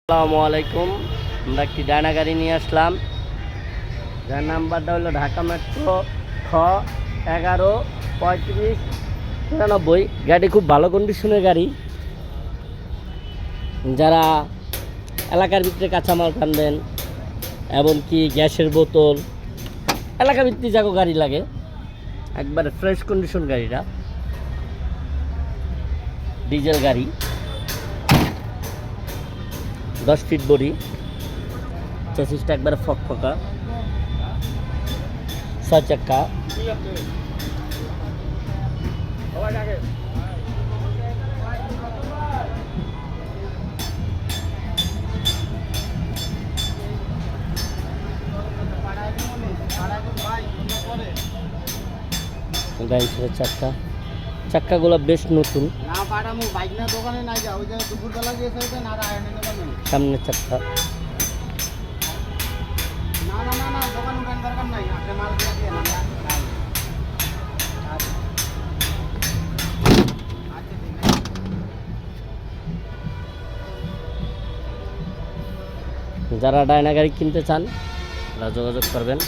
আসসালামু আলাইকুম। আমরা একটি ডায়না গাড়ি নিয়ে আসলাম, যার নাম্বারটা হলো ঢাকা মেট্রো খ 11-35-93। গাড়ি খুব ভালো কন্ডিশনের গাড়ি। যারা এলাকার ভিতরে কাঁচামাল টানবেন, এমনকি গ্যাসের বোতল, এলাকা ভিত্তিক যাকে গাড়ি লাগে, একবারে ফ্রেশ কন্ডিশন গাড়িটা। ডিজেল গাড়ি, 10 ফিট বডি, চেসিসটা একবারে ফকফকা, 6 চাকা। গাড়ি ছিল চাক্কাগুলো বেশ নতুন। সামনের চাক্কা, যারা ডায়না গাড়ি কিনতে চান তারা যোগাযোগ করবেন।